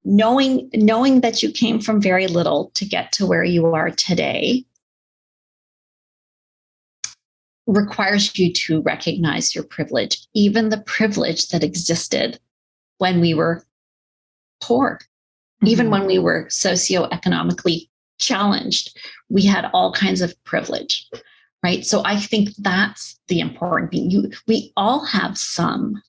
knowing that you came from very little to get to where you are today requires you to recognize your privilege, even the privilege that existed when we were poor, even when we were socioeconomically challenged. We had all kinds of privilege, right? So I think that's the important thing. We all have some.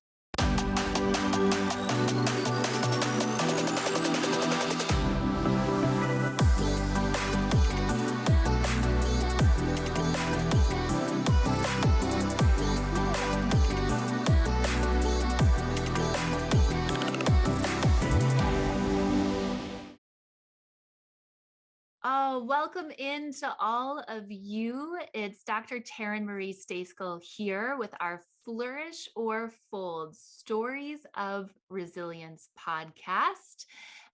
Oh, welcome in to all of you. It's Dr. Taryn Marie Stacekel here with our Flourish or Fold Stories of Resilience podcast.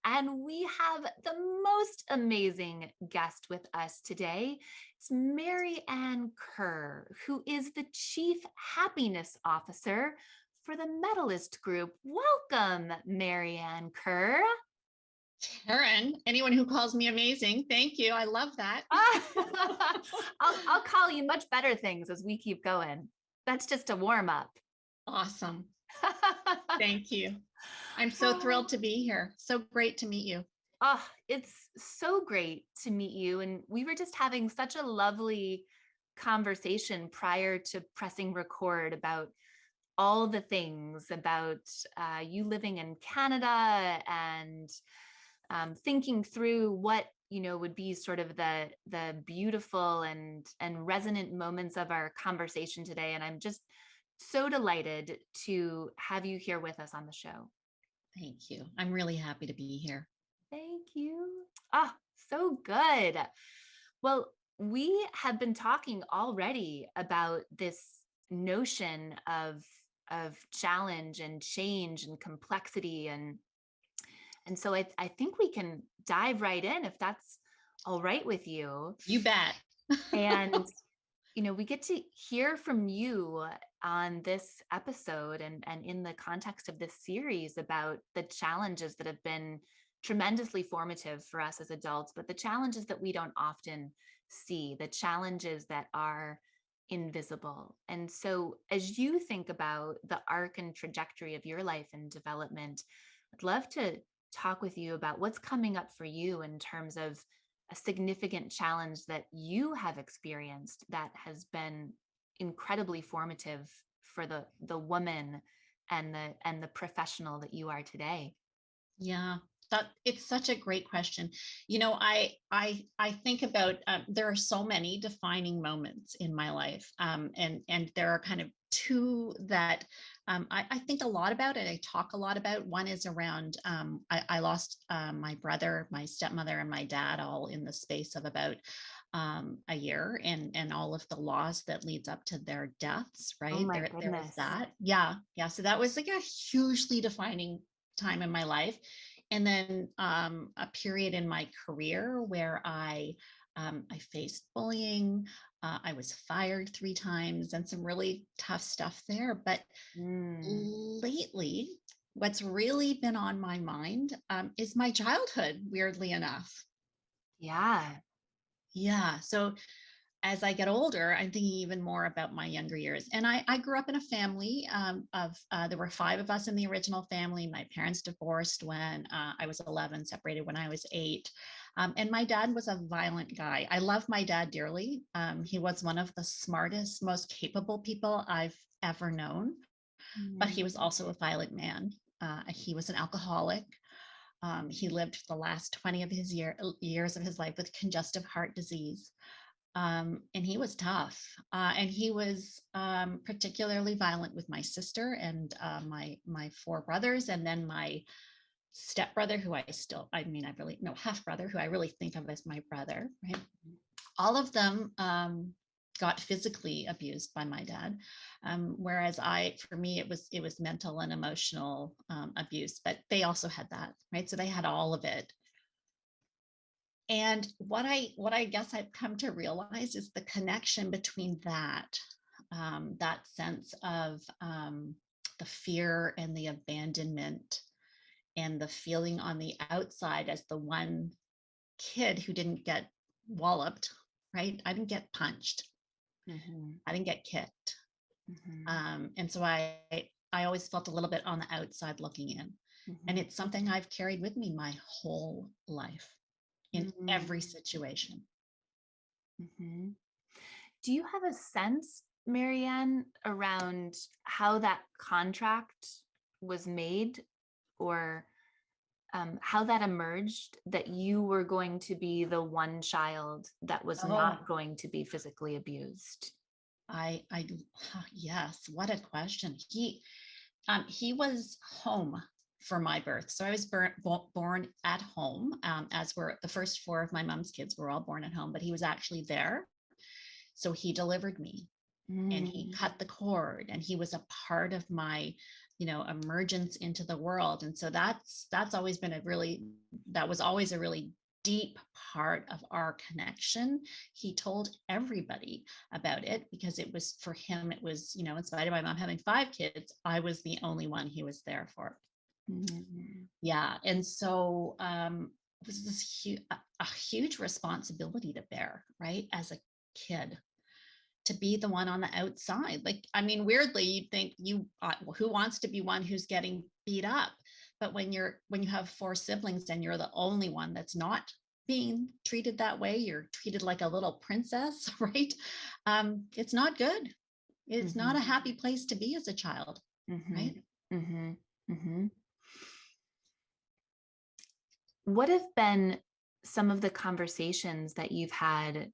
And we have the most amazing guest with us today. It's Maryann Kerr, who is the Chief Happiness Officer for the Medalist Group. Welcome, Maryann Kerr. Taryn, anyone who calls me amazing, thank you. I love that. I'll call you much better things as we keep going. That's just a warm up. Awesome. Thank you. I'm so thrilled to be here. So great to meet you. Oh, it's so great to meet you. And we were just having such a lovely conversation prior to pressing record about all the things about you living in Canada and thinking through what would be sort of the beautiful and resonant moments of our conversation today. And I'm just so delighted to have you here with us on the show. Thank you. I'm really happy to be here. Thank you. Ah, so good. Well, we have been talking already about this notion of challenge and change and complexity, and so I think we can dive right in if that's all right with you. You bet. And we get to hear from you on this episode and in the context of this series about the challenges that have been tremendously formative for us as adults, but the challenges that we don't often see, the challenges that are invisible. And so as you think about the arc and trajectory of your life and development, I'd love to talk with you about what's coming up for you in terms of a significant challenge that you have experienced that has been incredibly formative for the woman and the professional that you are today. Yeah, it's such a great question. I think about there are so many defining moments in my life, and there are kind of two that I think a lot about and I talk a lot about. One is around I lost my brother, my stepmother, and my dad all in the space of about a year, and all of the loss that leads up to their deaths. Right, Oh my there was goodness. that. Yeah. So that was like a hugely defining time in my life. And then a period in my career where I faced bullying. I was fired 3 times and some really tough stuff there. But lately, what's really been on my mind is my childhood, weirdly enough. Yeah. Yeah. So as I get older, I'm thinking even more about my younger years. And I grew up in a family there were 5 of us in the original family. My parents divorced when I was 11, separated when I was 8. And my dad was a violent guy. I love my dad dearly. He was one of the smartest, most capable people I've ever known, but he was also a violent man. He was an alcoholic. He lived the last 20 of his years of his life with congestive heart disease. And he was tough. And he was particularly violent with my sister and my 4 brothers, and then my stepbrother, who half brother, who I really think of as my brother. Right, all of them got physically abused by my dad, whereas for me, it was mental and emotional abuse. But they also had that, right? So they had all of it. And what I guess I've come to realize is the connection between that sense of the fear and the abandonment and the feeling on the outside as the one kid who didn't get walloped, right? I didn't get punched. I didn't get kicked. And so I always felt a little bit on the outside looking in. And it's something I've carried with me my whole life in every situation. Do you have a sense, Maryann, around how that contract was made, or how that emerged, that you were going to be the one child that was not going to be physically abused? Yes, what a question. He was home for my birth. So I was born at home, as were the first four of my mom's kids were all born at home, but he was actually there. So he delivered me and he cut the cord, and he was a part of my, emergence into the world. And so that's always been that was always a really deep part of our connection. He told everybody about it because it was, for him, it was, in spite of my mom having 5 kids, I was the only one he was there for. Yeah. And so it was this a huge responsibility to bear, right? As a kid, to be the one on the outside. Like, I mean, weirdly, you'd think who wants to be one who's getting beat up? But when you have 4 siblings and you're the only one that's not being treated that way, you're treated like a little princess, right? It's not good. It's not a happy place to be as a child, right? What have been some of the conversations that you've had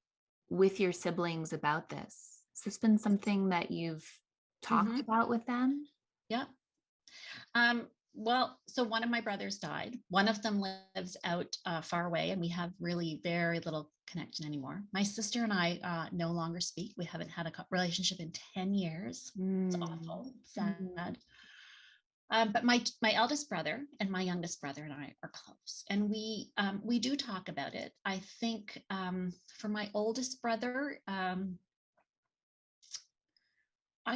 with your siblings about this? Has this been something that you've talked about with them? Yeah. Well, so one of my brothers died. One of them lives out far away, and we have really very little connection anymore. My sister and I no longer speak. We haven't had a relationship in 10 years. It's awful, sad. But my eldest brother and my youngest brother and I are close, and we do talk about it. I think for my oldest brother, I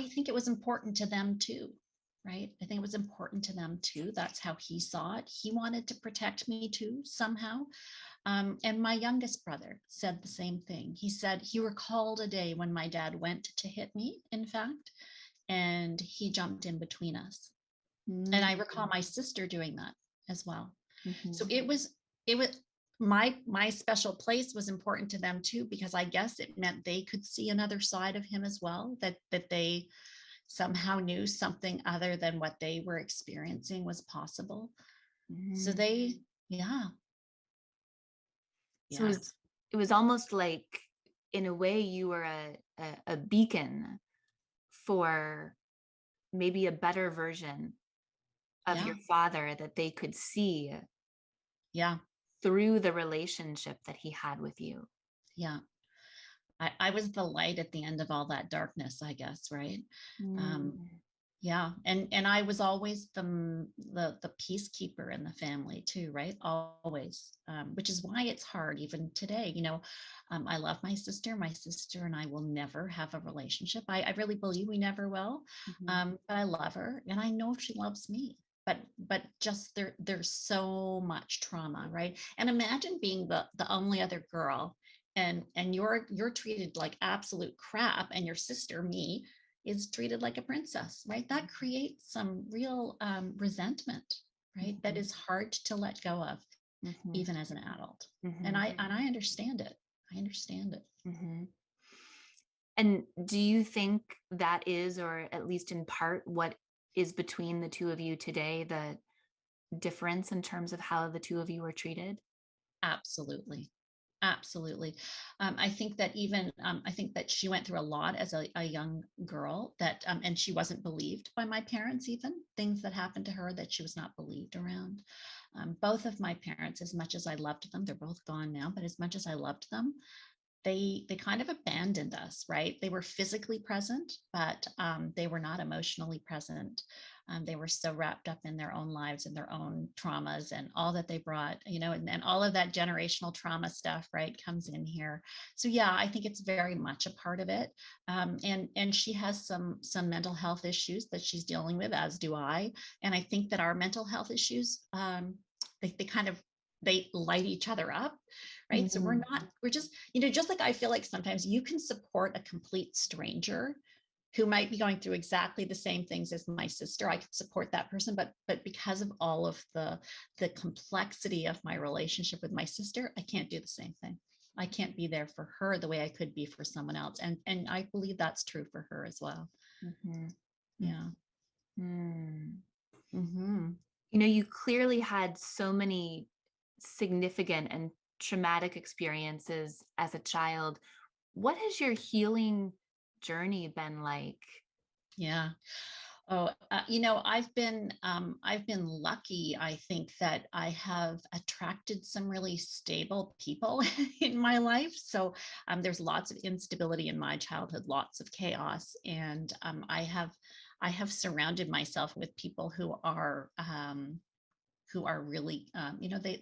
think it was important to them too, right? I think it was important to them too. That's how he saw it. He wanted to protect me too, somehow. And my youngest brother said the same thing. He said he recalled a day when my dad went to hit me, in fact, and he jumped in between us. And I recall my sister doing that as well. So it was my special place was important to them too, because I guess it meant they could see another side of him as well, that they somehow knew something other than what they were experiencing was possible. So they, yeah. So it was almost like, in a way, you were a beacon for maybe a better version of your father that they could see through the relationship that he had with you. Yeah. I was the light at the end of all that darkness, I guess, right? Yeah. And I was always the peacekeeper in the family too, right? Always, which is why it's hard even today. I love my sister. My sister and I will never have a relationship. I really believe we never will. But I love her, and I know she loves me. But just there's so much trauma, right? And imagine being the only other girl, and you're treated like absolute crap, and your sister, me, is treated like a princess, right? That creates some real resentment, right? That is hard to let go of, even as an adult. And I understand it. I understand it. And do you think that is, or at least in part, what is between the two of you today, the difference in terms of how the two of you were treated? Absolutely. Absolutely. I think that I think that she went through a lot as a young girl, that, and she wasn't believed by my parents, even things that happened to her that she was not believed around. Both of my parents, as much as I loved them, they're both gone now, but as much as I loved them, they kind of abandoned us, right? They were physically present, but they were not emotionally present. They were so wrapped up in their own lives and their own traumas and all that they brought, and all of that generational trauma stuff, right, comes in here. So yeah, I think it's very much a part of it. And she has some mental health issues that she's dealing with, as do I. And I think that our mental health issues, they light each other up, right? So we're just, just like I feel like sometimes you can support a complete stranger who might be going through exactly the same things as my sister. I could support that person, but because of all of the complexity of my relationship with my sister, I can't do the same thing. I can't be there for her the way I could be for someone else. And I believe that's true for her as well. Yeah. You clearly had so many significant and traumatic experiences as a child. What has your healing journey been like? Yeah. Oh, I've been lucky. I think that I have attracted some really stable people in my life. So there's lots of instability in my childhood, lots of chaos, and I have surrounded myself with people who are really,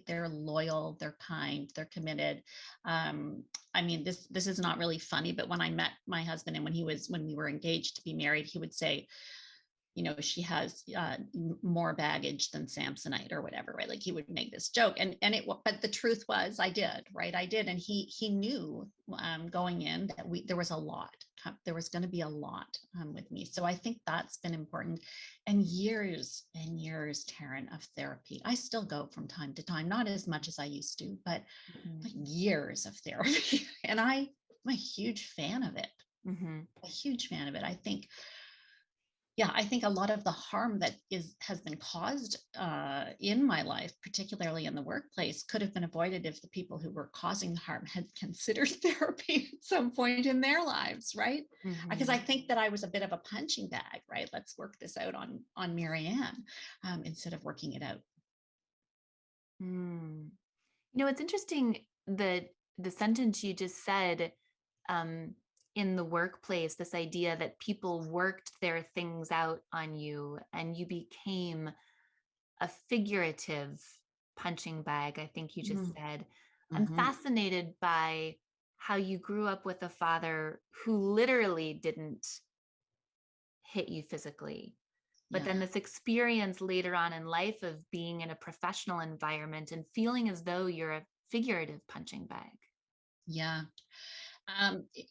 they're loyal, they're kind, they're committed. I mean, this is not really funny, but when I met my husband and when we were engaged to be married, he would say, she has more baggage than Samsonite or whatever, right? Like he would make this joke, but the truth was I did, right? I did. And he knew going in that there was going to be a lot with me. So I think that's been important. And years, Taryn, of therapy. I still go from time to time, not as much as I used to, but years of therapy. And I'm a huge fan of it. A huge fan of it. I think a lot of the harm that has been caused in my life, particularly in the workplace, could have been avoided if the people who were causing the harm had considered therapy at some point in their lives, right? Because I think that I was a bit of a punching bag, right? Let's work this out on Maryann instead of working it out. It's interesting that the sentence you just said, in the workplace, this idea that people worked their things out on you and you became a figurative punching bag, I think you just said. I'm fascinated by how you grew up with a father who literally didn't hit you physically. But then this experience later on in life of being in a professional environment and feeling as though you're a figurative punching bag. Yeah.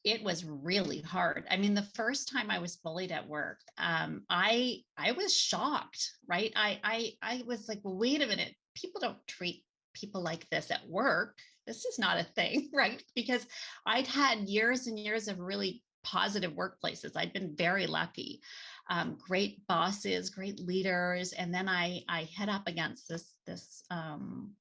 It was really hard. I mean, the first time I was bullied at work, I was shocked, right? I was like, well, wait a minute, people don't treat people like this at work. This is not a thing, right? Because I'd had years and years of really positive workplaces. I'd been very lucky. Great bosses, great leaders. And then I head up against this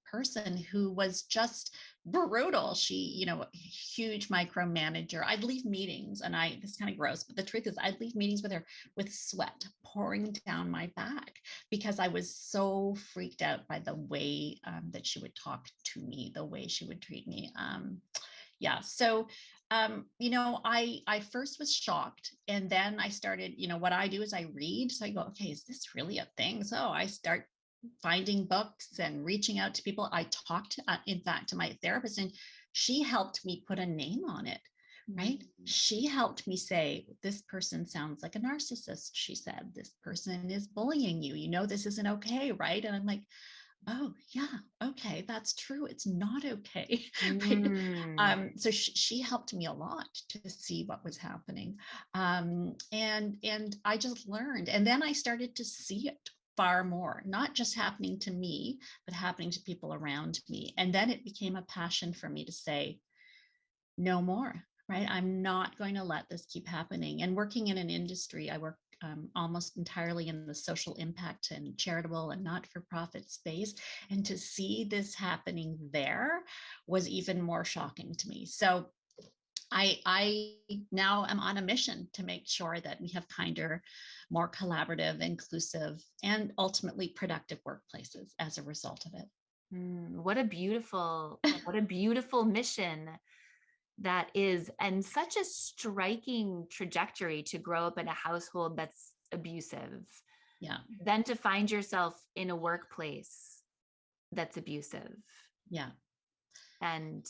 person who was just brutal. She, huge micromanager. I'd leave meetings, and this is kind of gross, but the truth is I'd leave meetings with her with sweat pouring down my back because I was so freaked out by the way that she would talk to me, the way she would treat me. So, I first was shocked, and then I started, what I do is I read. So I go, okay, is this really a thing? So I start finding books and reaching out to people. I talked, in fact, to my therapist, and she helped me put a name on it, right? She helped me say, this person sounds like a narcissist. She said, this person is bullying you. This isn't okay, right? And I'm like, oh yeah, okay, that's true. It's not okay. So she helped me a lot to see what was happening. And I just learned. And then I started to see it far more, not just happening to me, but happening to people around me. And then it became a passion for me to say, no more, right? I'm not going to let this keep happening. And working in an industry, I work almost entirely in the social impact and charitable and not-for-profit space. And to see this happening there was even more shocking to me. So I now am on a mission to make sure that we have kinder, more collaborative, inclusive, and ultimately productive workplaces as a result of it. What a beautiful mission. that is, and such a striking trajectory to grow up in a household that's abusive. Yeah. Then to find yourself in a workplace that's abusive. Yeah. And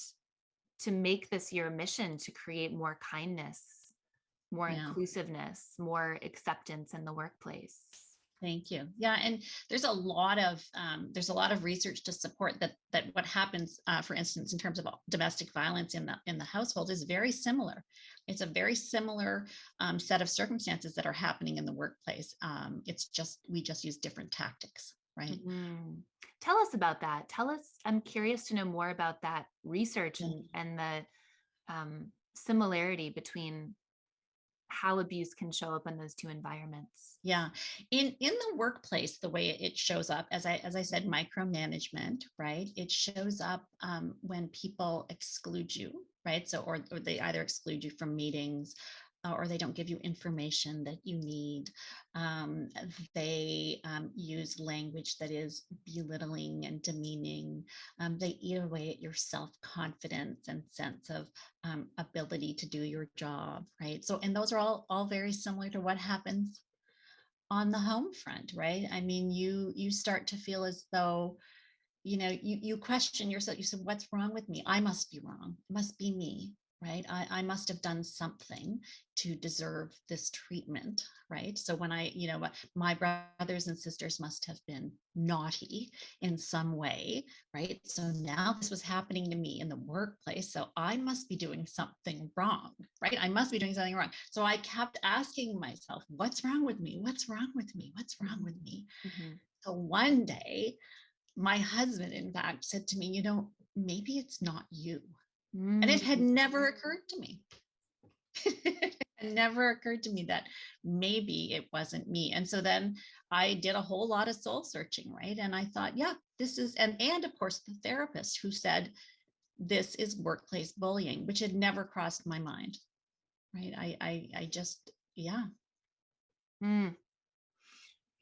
to make this your mission to create more kindness, more inclusiveness, more acceptance in the workplace. Thank you. Yeah, and there's a lot of research to support that what happens, for instance, in terms of domestic violence in the household is very similar. It's a very similar set of circumstances that are happening in the workplace. It's just we just use different tactics, right? Mm-hmm. Tell us about that. I'm curious to know more about that research and the similarity between how abuse can show up in those two environments. Yeah. In the workplace, the way it shows up, as I said, micromanagement, right? It shows up when people exclude you, right? So, or they either exclude you from meetings, or they don't give you information that you need. They use language that is belittling and demeaning. They eat away at your self-confidence and sense of ability to do your job, right? So, and those are all very similar to what happens on the home front, right? I mean, you start to feel as though, you question yourself. You said, what's wrong with me? I must be wrong. It must be me, right? I must have done something to deserve this treatment, right? So when my brothers and sisters must have been naughty in some way, right? So now this was happening to me in the workplace. So I must be doing something wrong, right? I must be doing something wrong. So I kept asking myself, what's wrong with me? What's wrong with me? What's wrong with me? Mm-hmm. So one day, my husband, in fact, said to me, maybe it's not you. And it had never occurred to me. It never occurred to me that maybe it wasn't me. And so then I did a whole lot of soul searching, right? And I thought, yeah, this is, and of course, the therapist who said, this is workplace bullying, which had never crossed my mind, right? I just, yeah. Mm.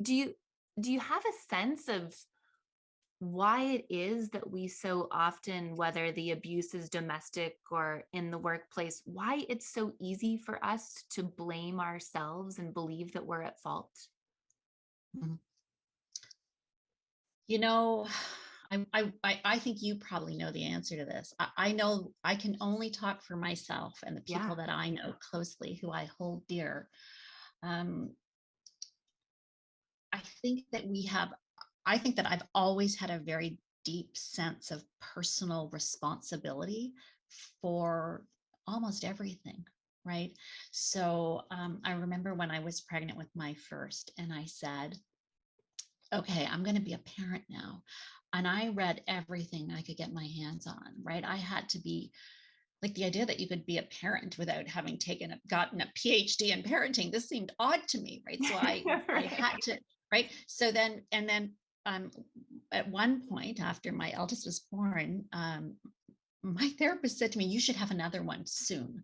Do you have a sense of why it is that we so often, whether the abuse is domestic or in the workplace, why it's so easy for us to blame ourselves and believe that we're at fault? I think you probably know the answer to this. I know I can only talk for myself and the people that I know closely, who I hold dear. I think that I've always had a very deep sense of personal responsibility for almost everything, right? So I remember when I was pregnant with my first, and I said, okay, I'm going to be a parent now. And I read everything I could get my hands on, right? I had to be like, the idea that you could be a parent without having gotten a PhD in parenting, this seemed odd to me, right? So I had to, right? So then, at one point after my eldest was born, my therapist said to me, you should have another one soon.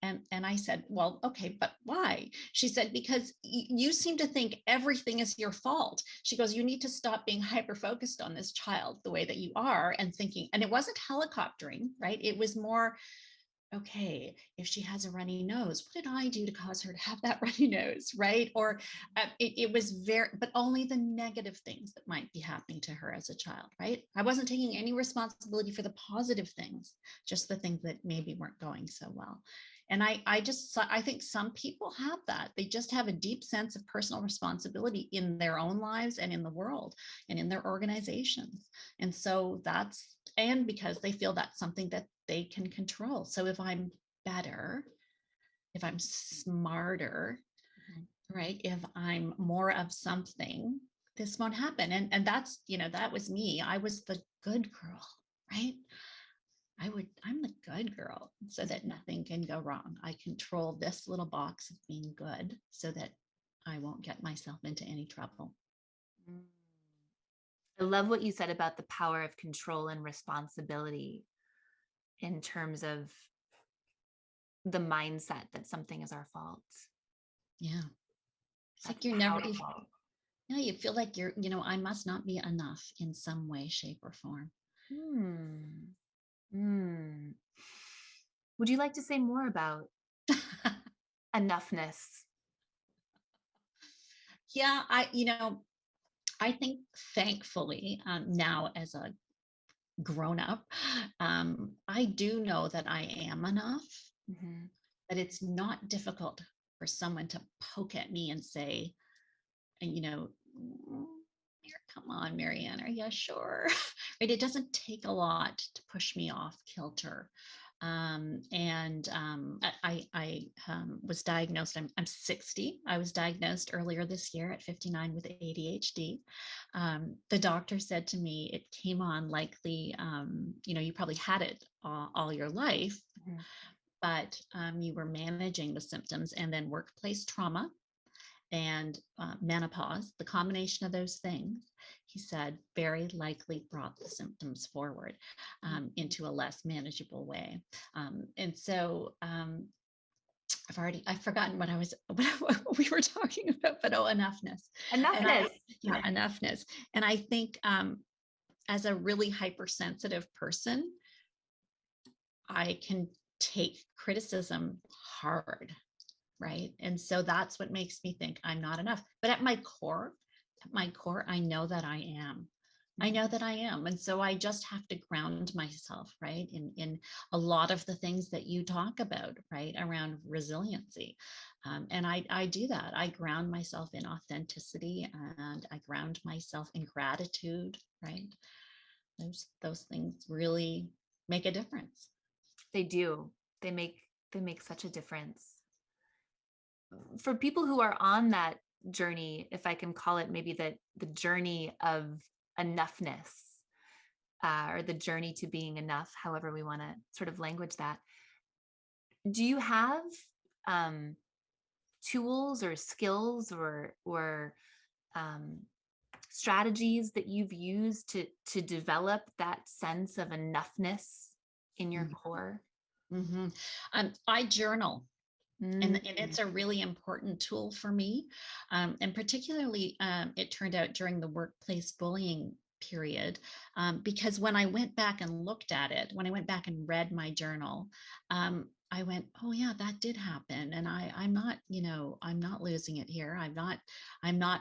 And I said, well, okay, but why? She said, because you seem to think everything is your fault. She goes, you need to stop being hyper focused on this child the way that you are, and thinking, and it wasn't helicoptering, right? It was more, okay, if she has a runny nose, what did I do to cause her to have that runny nose, right? Or it was but only the negative things that might be happening to her as a child, right? I wasn't taking any responsibility for the positive things, just the things that maybe weren't going so well. And I think some people have that. They just have a deep sense of personal responsibility in their own lives and in the world and in their organizations. And so and because they feel that's something that they can control. So if I'm better, if I'm smarter, right? If I'm more of something, this won't happen. And that's, that was me. I was the good girl, right? I'm the good girl, so that nothing can go wrong. I control this little box of being good so that I won't get myself into any trouble. I love what you said about the power of control and responsibility in terms of the mindset that something is our fault. Yeah. It's That's like powerful. you feel like I must not be enough in some way, shape, or form. Would you like to say more about enoughness? Yeah, I think thankfully, now as a grown up, I do know that I am enough, Mhm. that it's not difficult for someone to poke at me and say, and come on, Maryann, are you sure? Right? It doesn't take a lot to push me off kilter. And I was diagnosed. I'm 60. I was diagnosed earlier this year at 59 with ADHD. The doctor said to me, it came on likely, you probably had it all your life, Mhm. but you were managing the symptoms, and then workplace trauma and menopause, the combination of those things, he said, very likely brought the symptoms forward into a less manageable way. And so I've forgotten what we were talking about, but enoughness. And Enoughness. enoughness. And I think as a really hypersensitive person, I can take criticism hard, right? And so that's what makes me think I'm not enough. But at my core, I know that I am. I know that I am. And so I just have to ground myself, right? In a lot of the things that you talk about, right? Around resiliency. And I do that. I ground myself in authenticity, and I ground myself in gratitude, right? Those things really make a difference. They do. They make such a difference. For people who are on that journey, if I can call it maybe the journey of enoughness, or the journey to being enough, however we want to sort of language that, do you have um, tools or skills or um, strategies that you've used to develop that sense of enoughness in your core? Mm-hmm. I journal. And Mm. it's a really important tool for me. And particularly, it turned out during the workplace bullying period, because when I went back and looked at it, when I went back and read my journal, I went, oh yeah, that did happen. And I'm not, I'm not losing it here. I'm not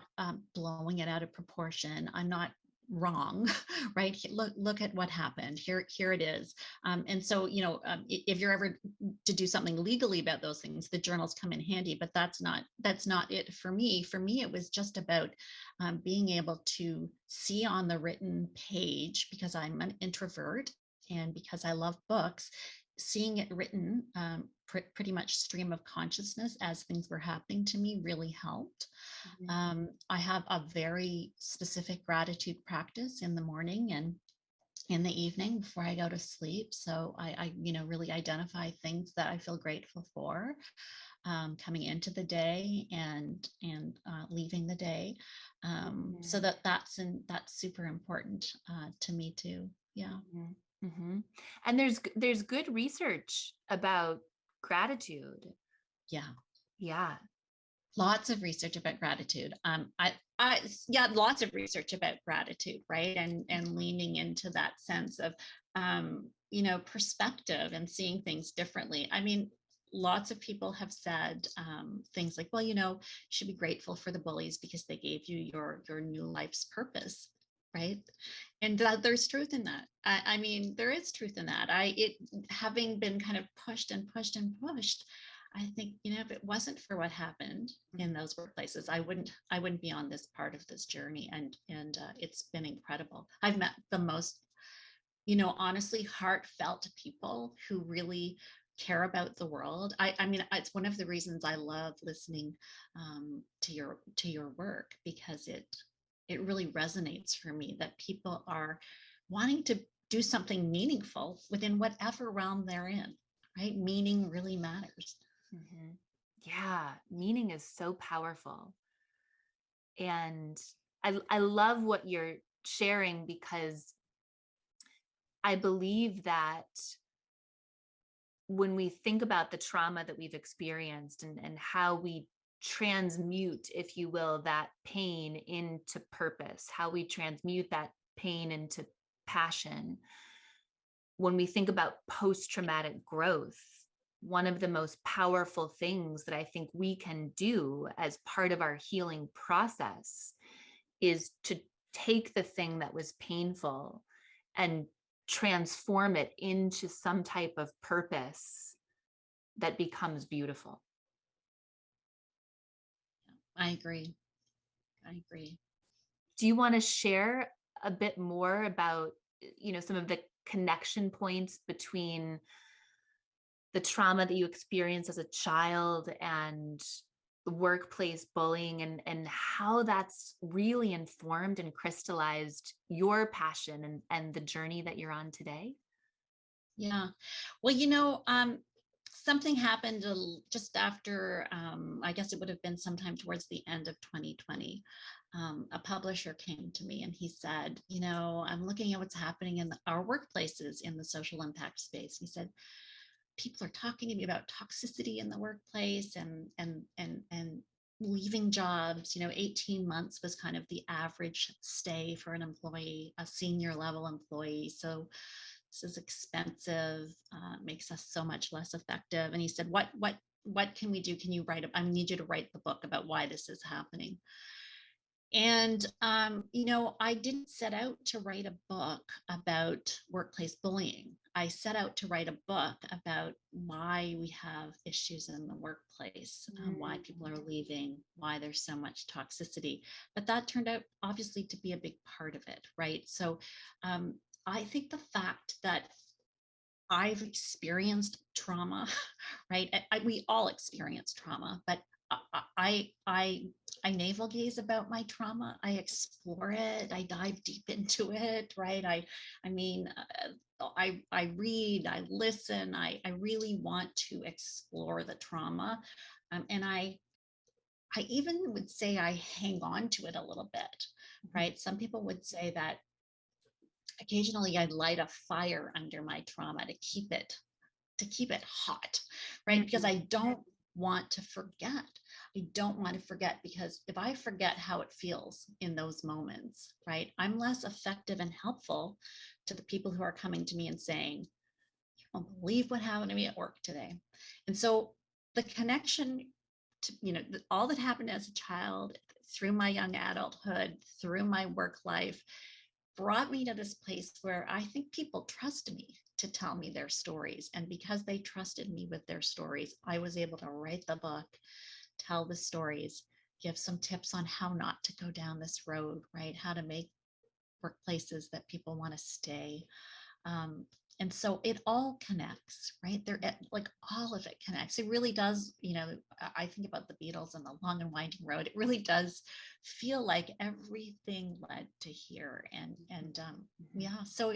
blowing it out of proportion. I'm not wrong. Right. Look at what happened here it is. And so if you're ever to do something legally about those things, the journals come in handy, but that's not it for me. For me, it was just about being able to see on the written page, because I'm an introvert and because I love books, seeing it written, pretty much stream of consciousness as things were happening to me really helped. I have a very specific gratitude practice in the morning and in the evening before I go to sleep. So I really identify things that I feel grateful for, coming into the day and leaving the day. So that's super important to me too. Yeah. Mm-hmm. And there's good research about gratitude. Yeah. Yeah. Lots of research about gratitude. Yeah, lots of research about gratitude, right? And leaning into that sense of, perspective and seeing things differently. I mean, lots of people have said things like, well, you should be grateful for the bullies because they gave you your new life's purpose, right? And there's truth in that. I mean, there is truth in that. Having been kind of pushed and pushed and pushed, I think, if it wasn't for what happened in those workplaces, I wouldn't be on this part of this journey. And it's been incredible. I've met the most, honestly heartfelt people who really care about the world. I mean, it's one of the reasons I love listening to your work, because it really resonates for me that people are wanting to do something meaningful within whatever realm they're in, right? Meaning really matters. Mm-hmm. Yeah. Meaning is so powerful. And I love what you're sharing, because I believe that when we think about the trauma that we've experienced and how we transmute, if you will, that pain into purpose, how we transmute that pain into passion, when we think about post-traumatic growth, one of the most powerful things that I think we can do as part of our healing process is to take the thing that was painful and transform it into some type of purpose that becomes beautiful. I agree. I agree. Do you want to share a bit more about, some of the connection points between the trauma that you experienced as a child and workplace bullying, and how that's really informed and crystallized your passion and the journey that you're on today? Yeah. Well, something happened just after, I guess it would have been sometime towards the end of 2020. A publisher came to me and he said, I'm looking at what's happening in our workplaces in the social impact space. He said, people are talking to me about toxicity in the workplace and leaving jobs. 18 months was kind of the average stay for an employee, a senior level employee. So this is expensive, makes us so much less effective. And he said, what can we do? Can you write I need you to write the book about why this is happening. And, I didn't set out to write a book about workplace bullying. I set out to write a book about why we have issues in the workplace, why people are leaving, why there's so much toxicity. But that turned out obviously to be a big part of it, right? So I think the fact that I've experienced trauma, right? We all experience trauma, but I navel gaze about my trauma. I explore it. I dive deep into it, right? I mean, I read, I listen. I really want to explore the trauma, and I even would say I hang on to it a little bit, right? Some people would say that occasionally I light a fire under my trauma to keep it hot, right? Because I don't want to forget. I don't want to forget, because if I forget how it feels in those moments, right, I'm less effective and helpful to the people who are coming to me and saying, you won't believe what happened to me at work today. And so the connection to, all that happened as a child, through my young adulthood, through my work life, brought me to this place where I think people trust me to tell me their stories. And because they trusted me with their stories, I was able to write the book, tell the stories, give some tips on how not to go down this road, right? How to make workplaces that people want to stay. And so it all connects, right? Like all of it connects. It really does. I think about the Beatles and the long and winding road. It really does feel like everything led to here. And yeah, so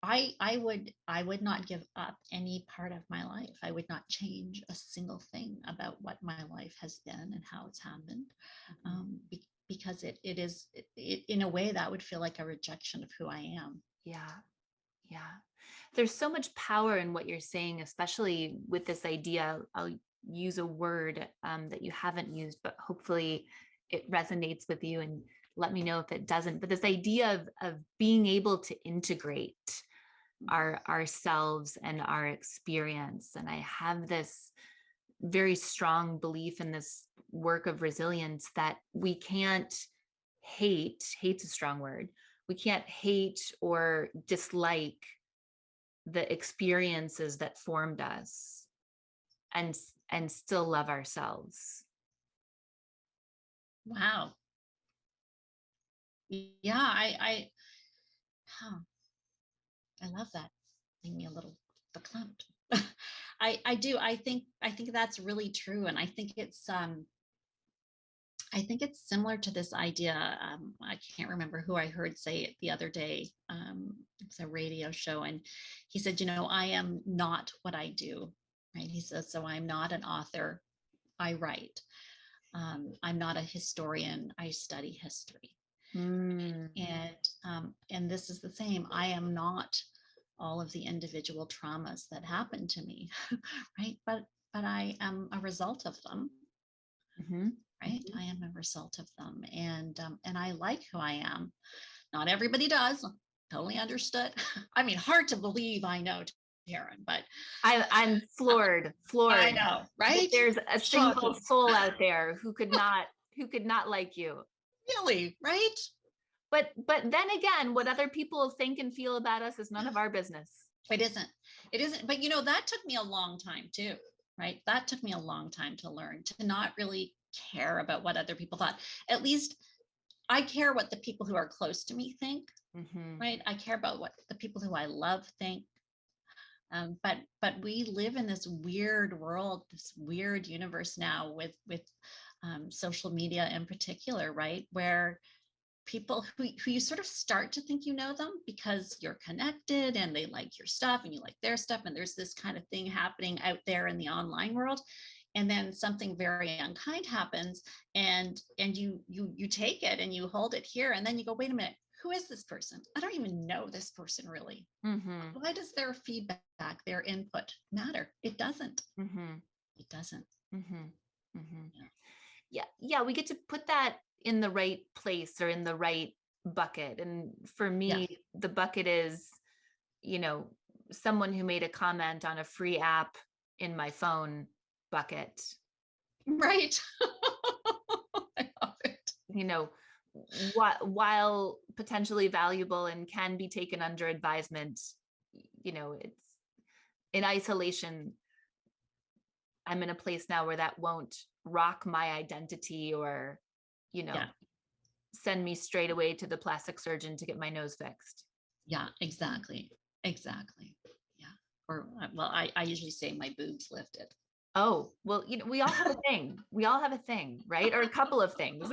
I would not give up any part of my life. I would not change a single thing about what my life has been and how it's happened, because it is in a way that would feel like a rejection of who I am. Yeah. There's so much power in what you're saying, especially with this idea. I'll use a word that you haven't used, but hopefully it resonates with you, and let me know if it doesn't. But this idea of being able to integrate ourselves and our experience. And I have this very strong belief in this work of resilience that we can't hate's a strong word. We can't hate or dislike the experiences that formed us and still love ourselves. Wow. Yeah, I love that. Leave me a little verklempt. I do. I think that's really true, and I think it's similar to this idea. I can't remember who I heard say it the other day. It's a radio show, and he said, I am not what I do, right? He says, so I'm not an author, I write. I'm not a historian, I study history. And this is the same. I am not all of the individual traumas that happened to me, right? But I am a result of them. Right? I am a result of them, and I like who I am. Not everybody does. Totally understood. I mean, hard to believe, I know, Taryn, but I'm floored. I know, right? There's a single Shocking. soul out there who could not like you. Really, right? But then again, what other people think and feel about us is none of our business. It isn't. But that took me a long time too, right? That took me a long time to learn to not really care about what other people thought. At least I care what the people who are close to me think, right? I care about what the people who I love think. But we live in this weird world, this weird universe now with social media in particular, right? Where people who you sort of start to think you know them because you're connected and they like your stuff and you like their stuff, and there's this kind of thing happening out there in the online world, and then something very unkind happens, and you take it and you hold it here, and then you go, wait a minute, who is this person? I don't even know this person really. Why does their feedback, their input matter? It doesn't. It doesn't. Yeah, we get to put that in the right place or in the right bucket. And for me, the bucket is, someone who made a comment on a free app in my phone bucket. Right. I love it. While potentially valuable and can be taken under advisement, it's in isolation. I'm in a place now where that won't rock my identity or, send me straight away to the plastic surgeon to get my nose fixed. Yeah, exactly. Yeah. Or, well, I usually say my boobs lifted. Oh, well, we all have a thing. We all have a thing, right? Or a couple of things.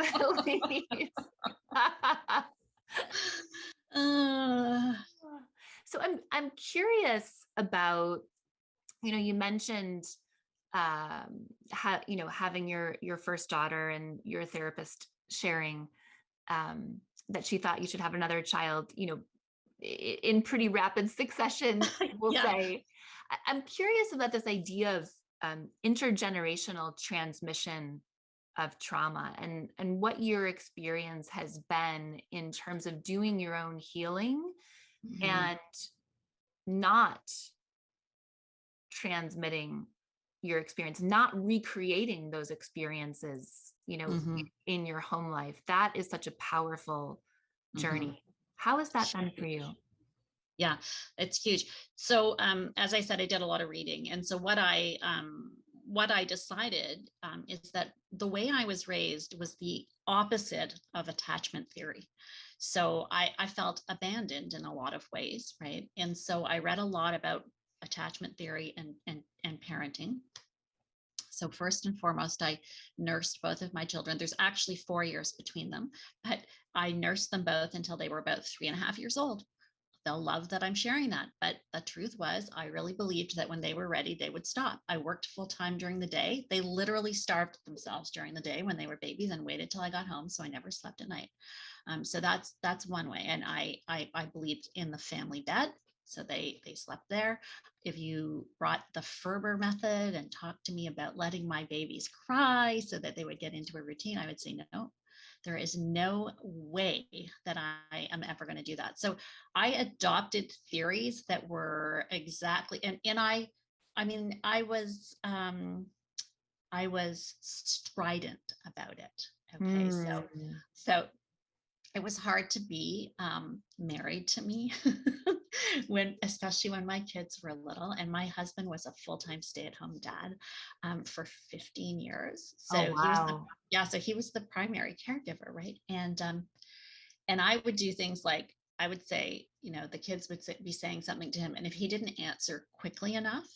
So I'm curious about, you mentioned having your first daughter and your therapist sharing that she thought you should have another child, in pretty rapid succession, we'll say. I'm curious about this idea of intergenerational transmission of trauma and what your experience has been in terms of doing your own healing and not transmitting your experience, not recreating those experiences, in your home life. That is such a powerful journey. How has that been for you? Yeah, it's huge. So, as I said, I did a lot of reading. And so what I decided is that the way I was raised was the opposite of attachment theory. So I felt abandoned in a lot of ways, right? And so I read a lot about attachment theory and parenting. So first and foremost, I nursed both of my children. There's actually 4 years between them, but I nursed them both until they were about 3.5 years old. They'll love that I'm sharing that. But the truth was, I really believed that when they were ready, they would stop. I worked full time during the day. They literally starved themselves during the day when they were babies and waited till I got home. So I never slept at night. So that's one way. And I believed in the family bed. So they slept there. If you brought the Ferber method and talked to me about letting my babies cry so that they would get into a routine, I would say, no, there is no way that I am ever going to do that. So I adopted theories that were exactly, and I was strident about it. Okay. So it was hard to be married to me especially when my kids were little, and my husband was a full-time stay-at-home dad for 15 years. So so he was the primary caregiver, right? And I would do things like, I would say, the kids would be saying something to him, and if he didn't answer quickly enough,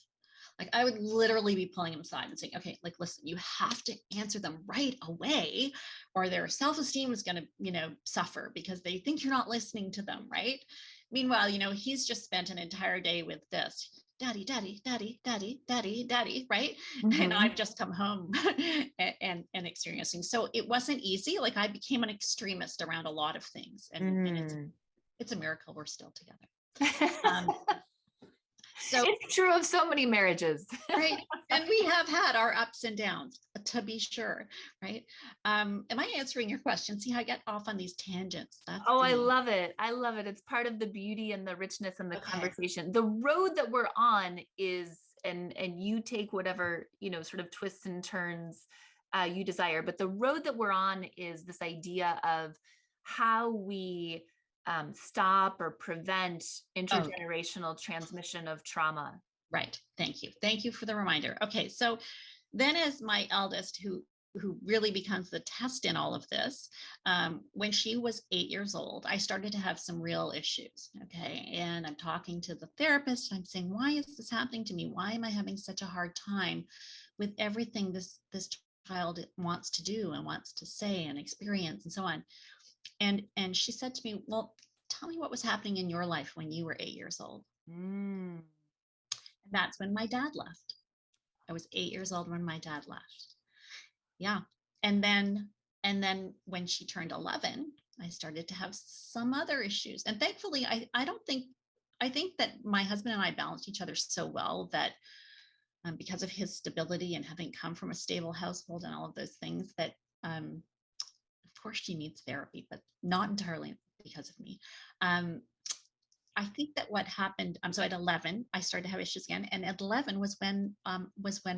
like I would literally be pulling him aside and saying, okay, like, listen, you have to answer them right away or their self-esteem is going to, suffer because they think you're not listening to them. Right. Meanwhile, he's just spent an entire day with this daddy, daddy, daddy, daddy, daddy, daddy. Right. And I've just come home and experiencing. So it wasn't easy. Like I became an extremist around a lot of things, and it's a miracle we're still together. So it's true of so many marriages. right. And we have had our ups and downs, to be sure. Right. Am I answering your question? See how I get off on these tangents? I love it. I love it. It's part of the beauty and the richness and the Okay. conversation. The road that we're on is, and you take whatever, sort of twists and turns you desire. But the road that we're on is this idea of how we stop or prevent intergenerational transmission of trauma. Right. Thank you. Thank you for the reminder. Okay. So then as my eldest, who really becomes the test in all of this, when she was 8 years old, I started to have some real issues. Okay. And I'm talking to the therapist. I'm saying, why is this happening to me? Why am I having such a hard time with everything this child wants to do and wants to say and experience and so on? And she said to me, well, tell me what was happening in your life when you were 8 years old. And that's when my dad left. I was 8 years old when my dad left. Yeah. And then when she turned 11, I started to have some other issues. And thankfully, I think that my husband and I balanced each other so well that because of his stability and having come from a stable household and all of those things, that of course she needs therapy, but not entirely because of me. I think that what happened, so at 11, I started to have issues again. And at 11 was when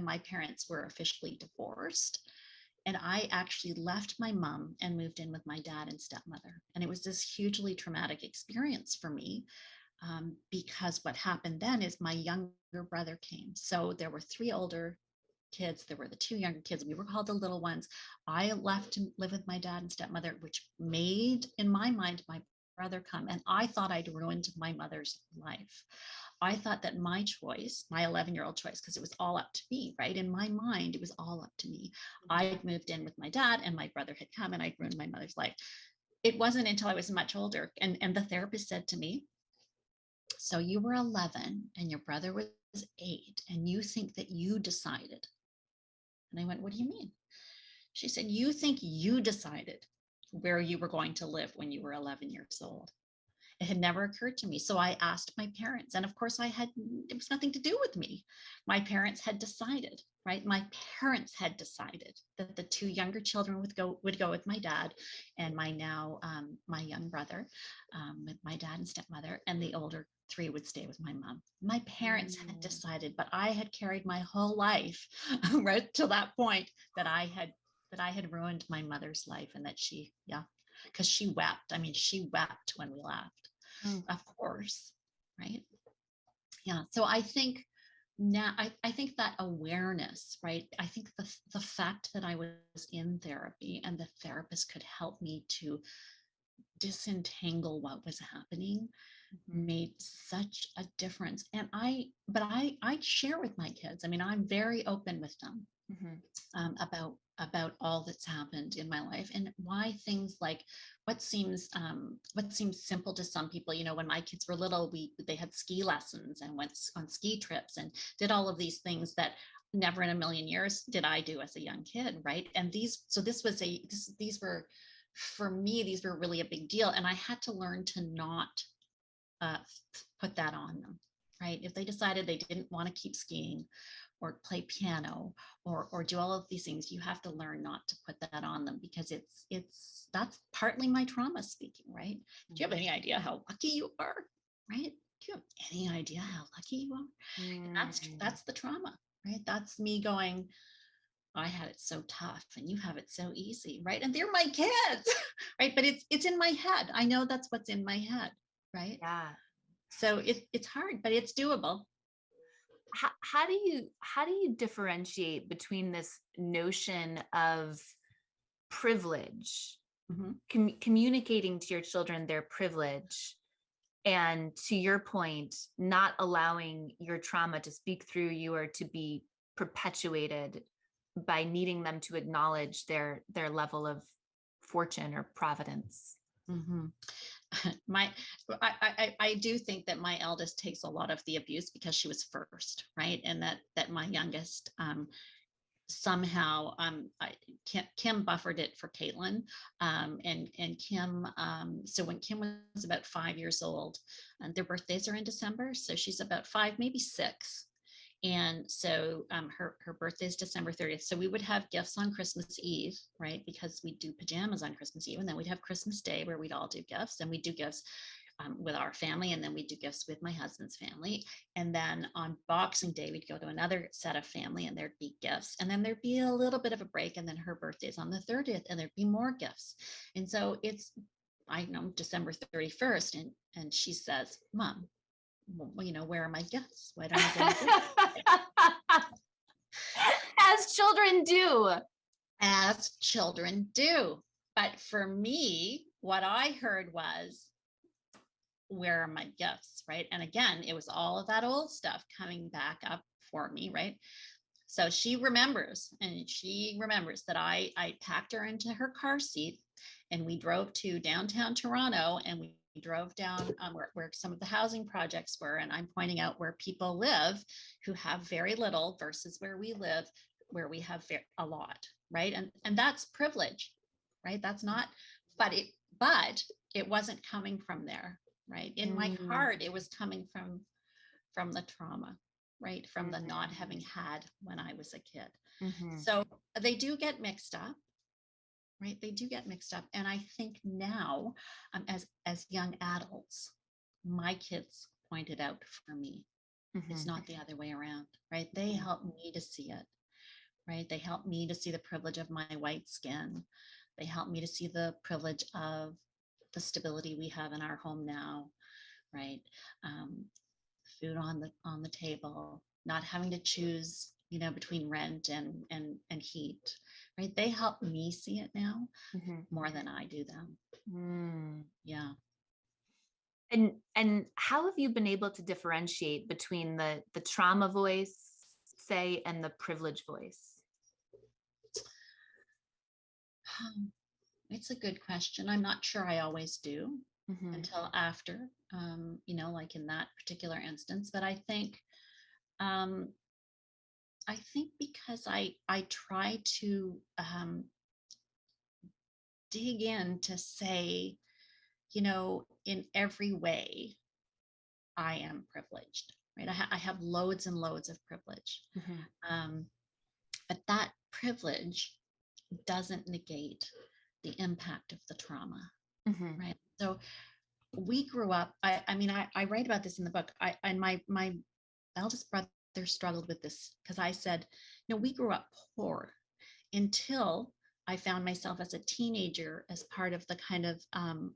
my parents were officially divorced. And I actually left my mom and moved in with my dad and stepmother. And it was this hugely traumatic experience for me because what happened then is my younger brother came. So there were 3 older kids. There were the 2 younger kids. We were called the little ones. I left to live with my dad and stepmother, which made, in my mind, my brother come. And I thought I'd ruined my mother's life. I thought that my choice, my 11-year-old choice, because it was all up to me, right? In my mind, it was all up to me. I'd moved in with my dad and my brother had come and I'd ruined my mother's life. It wasn't until I was much older. And the therapist said to me, so you were 11 and your brother was 8 and you think that you decided. And I went, what do you mean? She said, you think you decided where you were going to live when you were 11 years old. It had never occurred to me. So I asked my parents, and of course it was nothing to do with me. My parents had decided, right? My parents had decided that the 2 younger children would go with my dad and my young brother with my dad and stepmother, and the older 3 would stay with my mom. My parents had decided, but I had carried my whole life right to that point that I had ruined my mother's life, and that because she wept. I mean, she wept when we left. Of course, right? Yeah. So I think now, I think that awareness, right? I think the fact that I was in therapy and the therapist could help me to disentangle what was happening made such a difference. And I share with my kids. I mean, I'm very open with them about all that's happened in my life and why things like what seems simple to some people. When my kids were little, they had ski lessons and went on ski trips and did all of these things that never in a million years did I do as a young kid, right? And these were, for me, these were really a big deal, and I had to learn to not put that on them, right? If they decided they didn't want to keep skiing or play piano or do all of these things, you have to learn not to put that on them, because that's partly my trauma speaking, right? Do you have any idea how lucky you are, right? Do you have any idea how lucky you are? And that's the trauma, right? That's me going, I had it so tough and you have it so easy, right? And they're my kids, right? But it's in my head. I know that's what's in my head, right? Yeah. So it's hard, but it's doable. How do you differentiate between this notion of privilege, communicating to your children their privilege, and, to your point, not allowing your trauma to speak through you or to be perpetuated by needing them to acknowledge their level of fortune or providence? I do think that my eldest takes a lot of the abuse because she was first, right? And that my youngest somehow Kim buffered it for Caitlin, and Kim. So when Kim was about 5 years old, and their birthdays are in December, so she's about 5, maybe 6. And so her birthday is December 30th. So we would have gifts on Christmas Eve, right? Because we do pajamas on Christmas Eve. And then we'd have Christmas Day where we'd all do gifts, and we do gifts with our family. And then we do gifts with my husband's family. And then on Boxing Day, we'd go to another set of family and there'd be gifts. And then there'd be a little bit of a break. And then her birthday's on the 30th and there'd be more gifts. And so it's, I know, December 31st. And she says, Mom, well, where are my gifts? Why don't I get gifts? As children do. As children do. But for me, what I heard was, where are my gifts, right? And again, it was all of that old stuff coming back up for me, right? So she remembers that I packed her into her car seat and we drove to downtown Toronto, and we drove down where some of the housing projects were. And I'm pointing out where people live who have very little versus where we live, where we have a lot, right? And that's privilege, right? That's not, but it wasn't coming from there, right? In my heart, it was coming from the trauma, right? From the not having had when I was a kid. So they do get mixed up, right? They do get mixed up. And I think now, as young adults, my kids pointed out for me, it's not the other way around, right? They helped me to see it, right? They helped me to see the privilege of my white skin. They helped me to see the privilege of the stability we have in our home now, right? Food on the table, not having to choose, between rent and heat, right? They help me see it now more than I do them. Yeah. And how have you been able to differentiate between the trauma voice, say, and the privilege voice? It's a good question. I'm not sure I always do until after, like in that particular instance. But I think because I try to dig in to say, in every way, I am privileged, right? I have loads and loads of privilege. But that privilege doesn't negate the impact of the trauma, right? So we grew up, I write about this in the book. And my eldest brother struggled with this because I said, we grew up poor until I found myself as a teenager as part of the kind of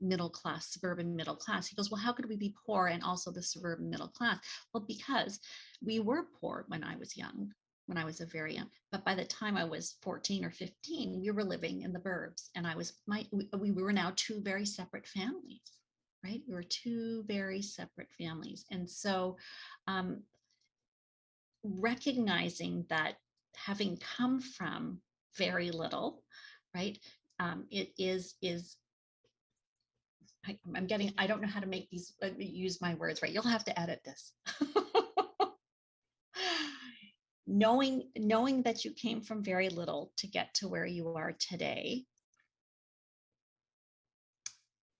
middle class, suburban middle class. He goes, well, how could we be poor and also the suburban middle class? Well, because we were poor when I was young, when I was very young. But by the time I was 14 or 15, we were living in the burbs, and we were now two very separate families, right? We were two very separate families. And so recognizing that having come from very little, right? It is I don't know how to make these, use my words right. You'll have to edit this. Knowing that you came from very little to get to where you are today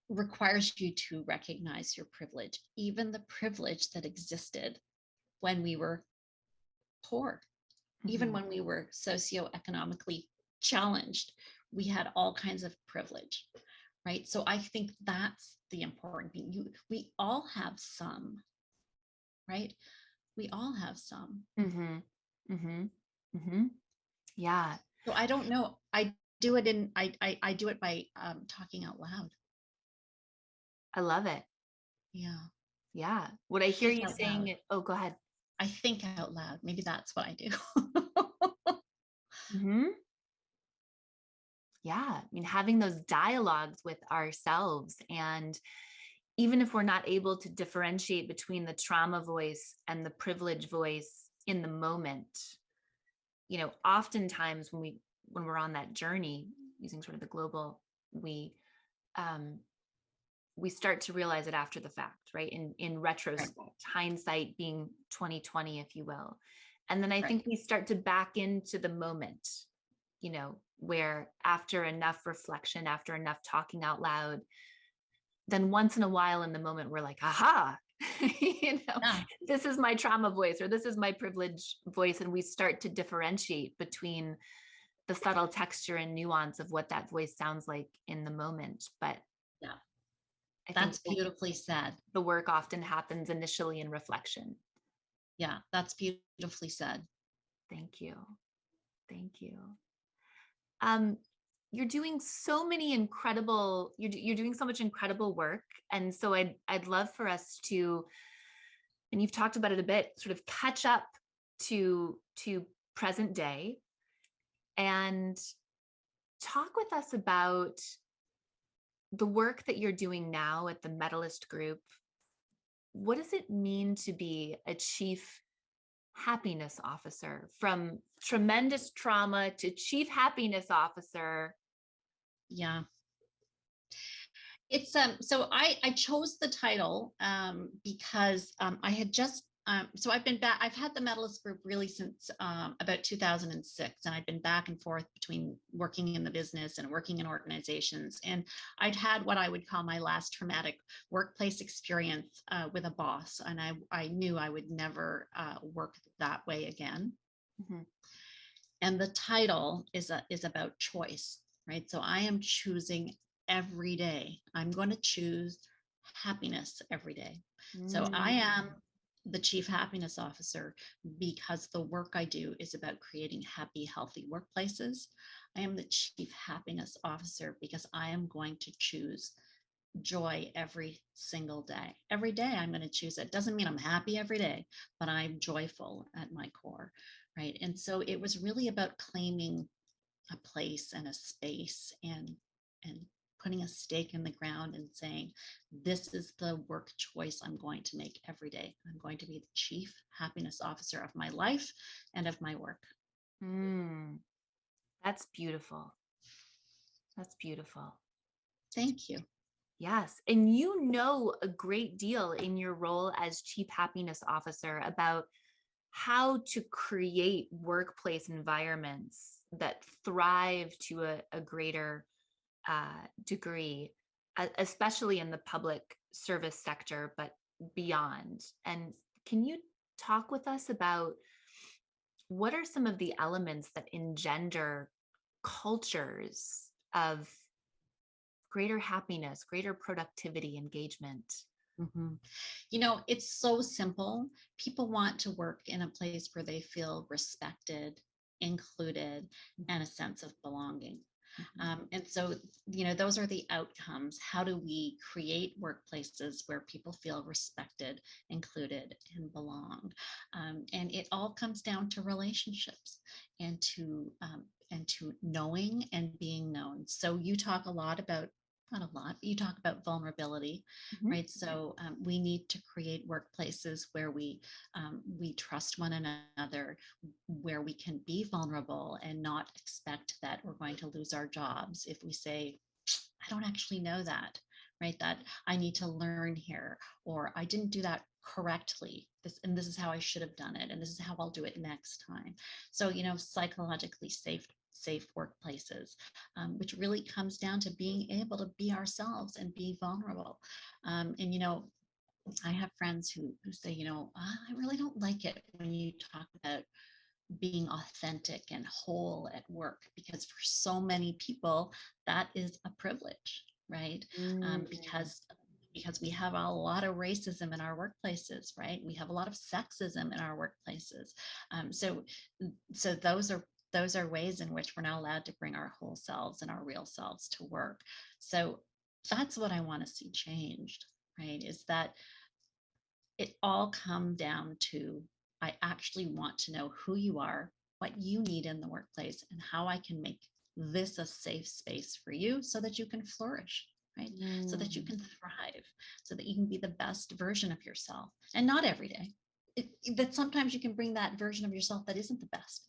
requires you to recognize your privilege, even the privilege that existed when we were poor. Even when we were socioeconomically challenged, we had all kinds of privilege, right? So I think that's the important thing. We all have some, right? We all have some. Yeah. So I don't know. I do it do it by talking out loud. I love it. Yeah. Yeah. What I hear you saying, oh, go ahead. I think out loud. Maybe that's what I do. Yeah. I mean, having those dialogues with ourselves, and even if we're not able to differentiate between the trauma voice and the privilege voice in the moment, oftentimes when we're on that journey, using sort of the global, we start to realize it after the fact, right? In retrospect, hindsight being 2020, if you will. And then I Right. think we start to back into the moment, where after enough reflection, after enough talking out loud, then once in a while in the moment, we're like, aha, Yeah. this is my trauma voice, or this is my privilege voice. And we start to differentiate between the subtle texture and nuance of what that voice sounds like in the moment. But Yeah. I That's think beautifully said. the work often happens initially in reflection. Yeah, that's beautifully said. Thank you. Thank you. You're doing so many incredible, you're doing so much incredible work. And so I'd love for us to, and you've talked about it a bit, sort of catch up to present day and talk with us about the work that you're doing now at the Medalist Group. What does it mean to be a chief happiness officer, from tremendous trauma to chief happiness officer? Yeah. It's so I chose the title because I had just so I've been back. I've had the Medalist Group really since about 2006, and I've been back and forth between working in the business and working in organizations. And I'd had what I would call my last traumatic workplace experience with a boss, and I knew I would never work that way again. Mhm. And the title is about choice, right? So I am choosing every day. I'm going to choose happiness every day. So I am the chief happiness officer because the work I do is about creating happy, healthy workplaces. I am the chief happiness officer because I am going to choose joy every single day. Every day I'm going to choose it. Doesn't mean I'm happy every day, but I'm joyful at my core, right? And so it was really about claiming a place and a space and putting a stake in the ground and saying, this is the work choice I'm going to make every day. I'm going to be the chief happiness officer of my life and of my work. That's beautiful. That's beautiful. Thank you. Yes. And you know a great deal in your role as chief happiness officer about how to create workplace environments that thrive to a greater degree, especially in the public service sector, but beyond. And can you talk with us about what are some of the elements that engender cultures of greater happiness, greater productivity, engagement? Mm-hmm. It's so simple. People want to work in a place where they feel respected, included, and a sense of belonging. And so, those are the outcomes. How do we create workplaces where people feel respected, included, and belong? And it all comes down to relationships and to knowing and being known. So you talk a lot about, not a lot, but you talk about vulnerability, right? So we need to create workplaces where we trust one another, where we can be vulnerable and not expect that we're going to lose our jobs if we say, I don't actually know that, right? That I need to learn here, or I didn't do that correctly. This is how I should have done it, and this is how I'll do it next time. So, psychologically safe workplaces, which really comes down to being able to be ourselves and be vulnerable. And I have friends who say, I really don't like it when you talk about being authentic and whole at work, because for so many people that is a privilege, right? Because we have a lot of racism in our workplaces, right? We have a lot of sexism in our workplaces. So those are ways in which we're not allowed to bring our whole selves and our real selves to work. So that's what I want to see changed, right? Is that it all come down to, I actually want to know who you are, what you need in the workplace, and how I can make this a safe space for you so that you can flourish, right? So that you can thrive, so that you can be the best version of yourself. And not every day. That sometimes you can bring that version of yourself that isn't the best.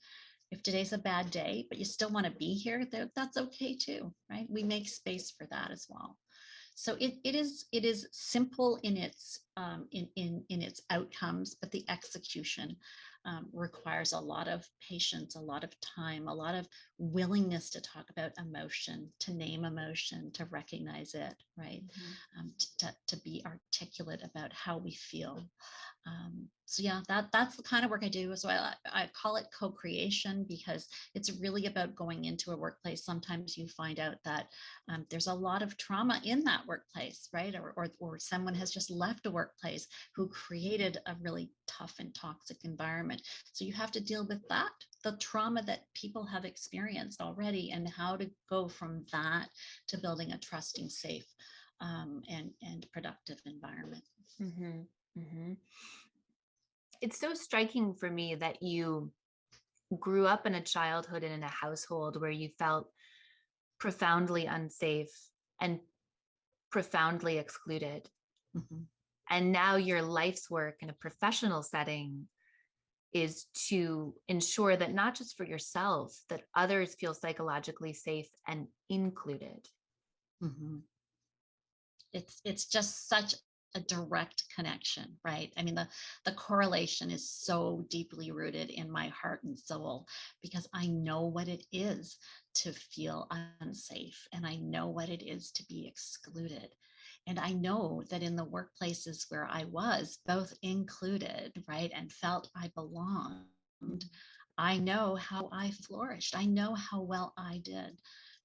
If today's a bad day, but you still want to be here, that's okay too, right? We make space for that as well. So it is simple in its in its outcomes, but the execution requires a lot of patience, a lot of time, a lot of willingness to talk about emotion, to name emotion, to recognize it, right? To be articulate about how we feel. So yeah, that's the kind of work I do. So I call it co-creation, because it's really about going into a workplace. Sometimes you find out that there's a lot of trauma in that workplace, right? Or someone has just left a workplace who created a really tough and toxic environment. So you have to deal with that, the trauma that people have experienced already, and how to go from that to building a trusting, safe, and productive environment. It's so striking for me that you grew up in a childhood and in a household where you felt profoundly unsafe and profoundly excluded. And now your life's work in a professional setting is to ensure that not just for yourself, that others feel psychologically safe and included. It's just such a direct connection, right? I mean, the correlation is so deeply rooted in my heart and soul, because I know what it is to feel unsafe, and I know what it is to be excluded. And I know that in the workplaces where I was both included, right, and felt I belonged, I know how I flourished. I know how well I did.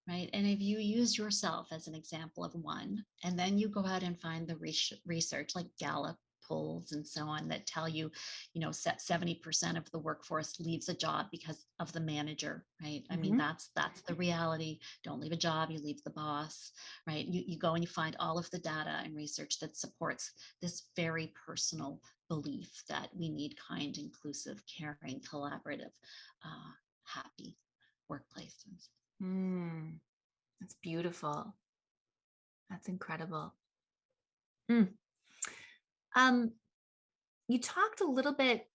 Right. And if you use yourself as an example of one, and then you go out and find the research like Gallup polls and so on that tell you, 70% of the workforce leaves a job because of the manager, right? I mean, that's the reality. Don't leave a job, you leave the boss, right? You go and you find all of the data and research that supports this very personal belief that we need kind, inclusive, caring, collaborative, happy workplaces. That's beautiful. That's incredible. You talked a little bit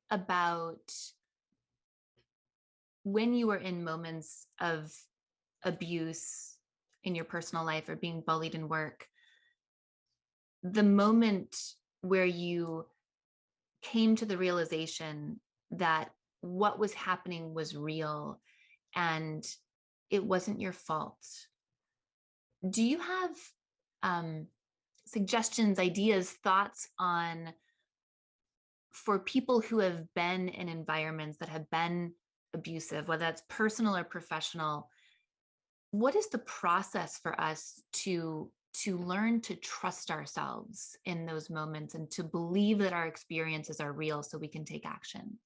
about when you were in moments of abuse in your personal life or being bullied in work, the moment where you came to the realization that what was happening was real and it wasn't your fault. Do you have suggestions, ideas, thoughts on, for people who have been in environments that have been abusive, whether that's personal or professional, what is the process for us to learn to trust ourselves in those moments and to believe that our experiences are real so we can take action?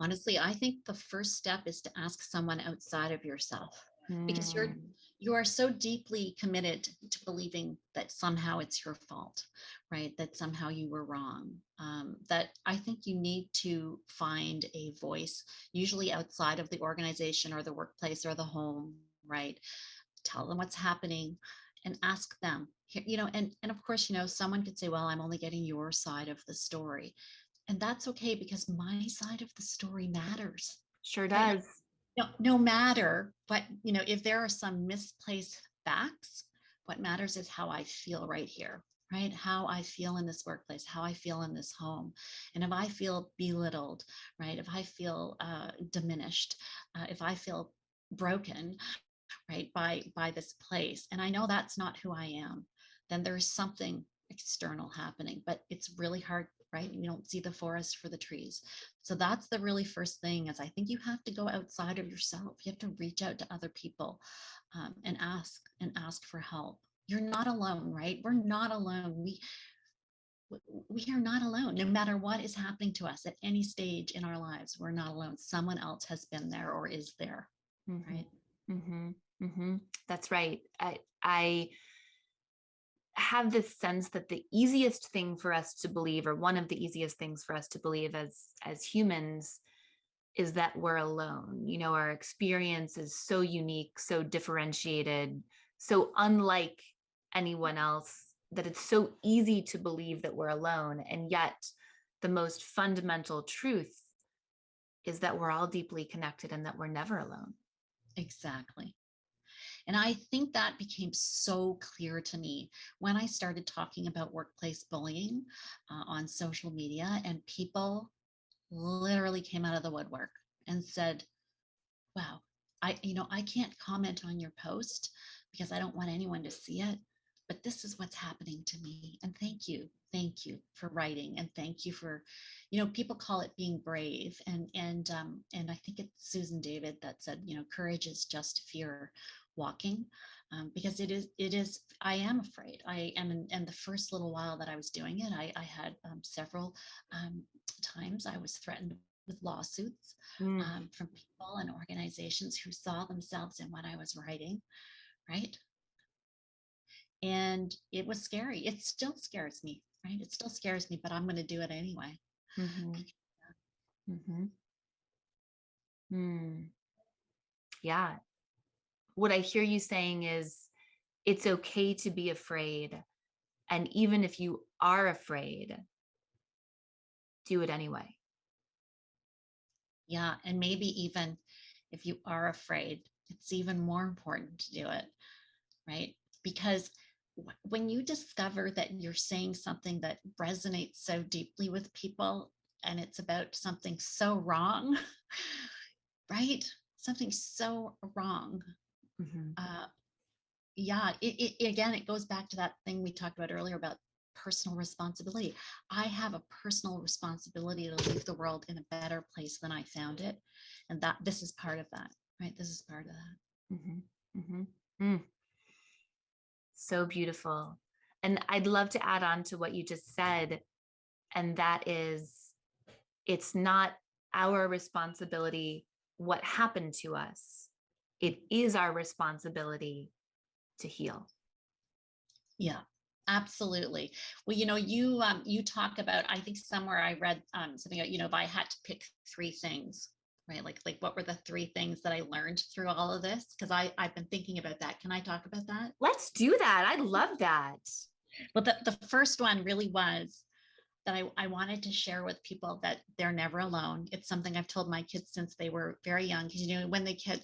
Honestly, I think the first step is to ask someone outside of yourself, because you are so deeply committed to believing that somehow it's your fault, right? That somehow you were wrong. That I think you need to find a voice, usually outside of the organization or the workplace or the home, right? Tell them what's happening and ask them, and of course, someone could say, well, I'm only getting your side of the story. And that's okay, because my side of the story matters. Sure Right? does. No matter, but if there are some misplaced facts, what matters is how I feel right here, right? How I feel in this workplace, how I feel in this home. And if I feel belittled, right? If I feel diminished, if I feel broken, right, by this place, and I know that's not who I am, then there's something external happening. But it's really hard, right? You don't see the forest for the trees. So that's the really first thing, is I think you have to go outside of yourself. You have to reach out to other people, and ask for help. You're not alone, right? We're not alone. We are not alone. No matter what is happening to us at any stage in our lives, we're not alone. Someone else has been there or is there, right? That's right. I have this sense that the easiest thing for us to believe, or one of the easiest things for us to believe as humans, is that we're alone. Our experience is so unique, so differentiated, so unlike anyone else, that it's so easy to believe that we're alone. And yet the most fundamental truth is that we're all deeply connected and that we're never alone. Exactly. And I think that became so clear to me when I started talking about workplace bullying on social media, and people literally came out of the woodwork and said, wow, I can't comment on your post because I don't want anyone to see it, but this is what's happening to me. And thank you for writing, and thank you for, people call it being brave, and I think it's Susan David that said, courage is just fear walking, because it is. I am afraid. I am, and the first little while that I was doing it, I had several times I was threatened with lawsuits from people and organizations who saw themselves in what I was writing, right? And it was scary. It still scares me, right? It still scares me, but I'm going to do it anyway. Mm-hmm. Mm-hmm. Yeah. What I hear you saying is it's okay to be afraid. And even if you are afraid, do it anyway. Yeah. And maybe even if you are afraid, it's even more important to do it, right? Because when you discover that you're saying something that resonates so deeply with people, and it's about something so wrong, right? Something so wrong. Mm-hmm. Yeah, again, it goes back to that thing we talked about earlier about personal responsibility. I have a personal responsibility to leave the world in a better place than I found it. And that this is part of that, right? This is part of that. Mm-hmm. Mm-hmm. So beautiful. And I'd love to add on to what you just said. And that is, it's not our responsibility what happened to us. It is our responsibility to heal. Yeah, absolutely. Well, you talk about, I think somewhere I read something about, if I had to pick three things, right? Like what were the three things that I learned through all of this? Because I've been thinking about that. Can I talk about that? Let's do that. I love that. Well, the first one really was that I wanted to share with people that they're never alone. It's something I've told my kids since they were very young. Because, when they kid,